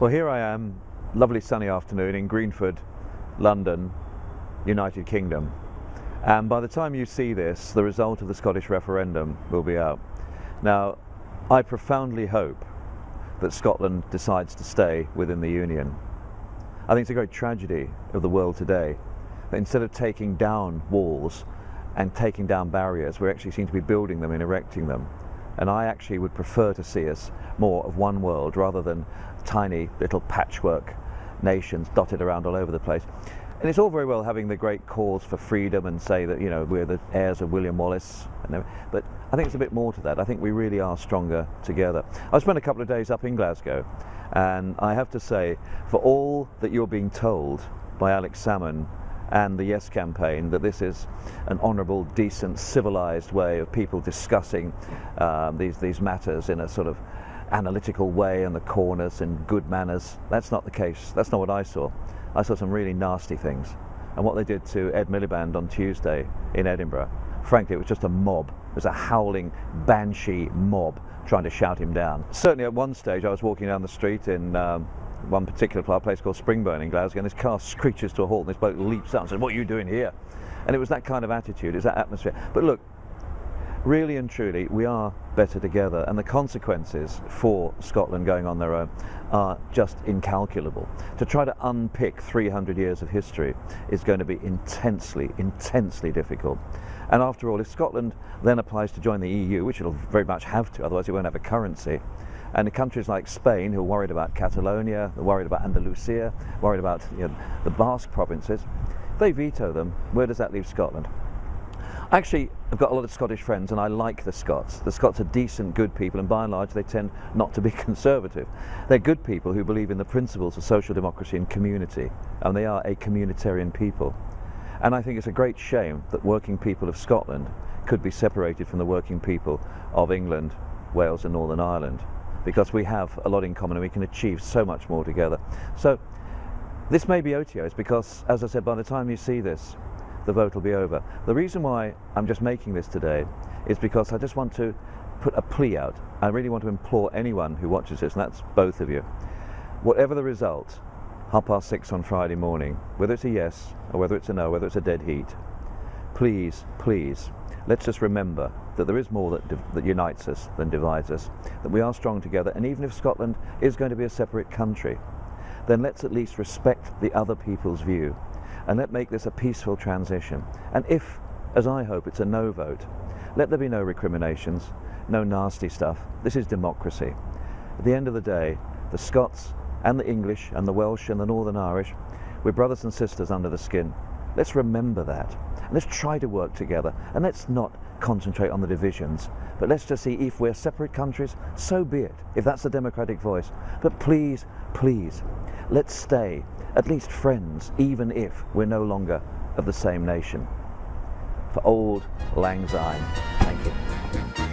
Well, here I am, lovely sunny afternoon in Greenford, London, United Kingdom. And by the time you see this, the result of the Scottish referendum will be out. Now, I profoundly hope that Scotland decides to stay within the Union. I think it's a great tragedy of the world today that instead of taking down walls and taking down barriers, we actually seem to be building them and erecting them. And I actually would prefer to see us more of one world rather than tiny little patchwork nations dotted around all over the place. And it's all very well having the great cause for freedom and say that, you know, we're the heirs of William Wallace, but I think it's a bit more to that. I think we really are stronger together. I spent a couple of days up in Glasgow, and I have to say, for all that you're being told by Alex Salmond and the Yes campaign, that this is an honourable, decent, civilised way of people discussing these matters in a sort of analytical way in the corners and good manners, that's not the case. That's not what I saw. I saw some really nasty things. And what they did to Ed Miliband on Tuesday in Edinburgh, frankly, it was just a mob. It was a howling, banshee mob trying to shout him down. Certainly at one stage I was walking down the street in one particular place called Springburn in Glasgow, and this car screeches to a halt and this bloke leaps out and says, "What are you doing here?" And it was that kind of attitude, it's that atmosphere. But look, really and truly, we are better together, and the consequences for Scotland going on their own are just incalculable. To try to unpick 300 years of history is going to be intensely, intensely difficult. And after all, if Scotland then applies to join the EU, which it'll very much have to, otherwise it won't have a currency, and the countries like Spain, who are worried about Catalonia, they're worried about Andalusia, worried about the Basque provinces, if they veto them, where does that leave Scotland? Actually, I've got a lot of Scottish friends, and I like the Scots. The Scots are decent, good people, and by and large they tend not to be conservative. They're good people who believe in the principles of social democracy and community, and they are a communitarian people. And I think it's a great shame that working people of Scotland could be separated from the working people of England, Wales and Northern Ireland, because we have a lot in common and we can achieve so much more together. So this may be OTOs because, as I said, by the time you see this, the vote will be over. The reason why I'm just making this today is because I just want to put a plea out. I really want to implore anyone who watches this, and that's both of you, whatever the result, 6:30 on Friday morning, whether it's a yes or whether it's a no, whether it's a dead heat, please, please, let's just remember that there is more that unites us than divides us, that we are strong together, and even if Scotland is going to be a separate country, then let's at least respect the other people's view. And let's make this a peaceful transition. And if, as I hope, it's a no vote, let there be no recriminations, no nasty stuff. This is democracy. At the end of the day, the Scots and the English and the Welsh and the Northern Irish, we're brothers and sisters under the skin. Let's remember that. And let's try to work together. And let's not concentrate on the divisions. But let's just see, if we're separate countries, so be it, if that's the democratic voice. But please, please, let's stay at least friends, even if we're no longer of the same nation. For Old Lang Syne, thank you.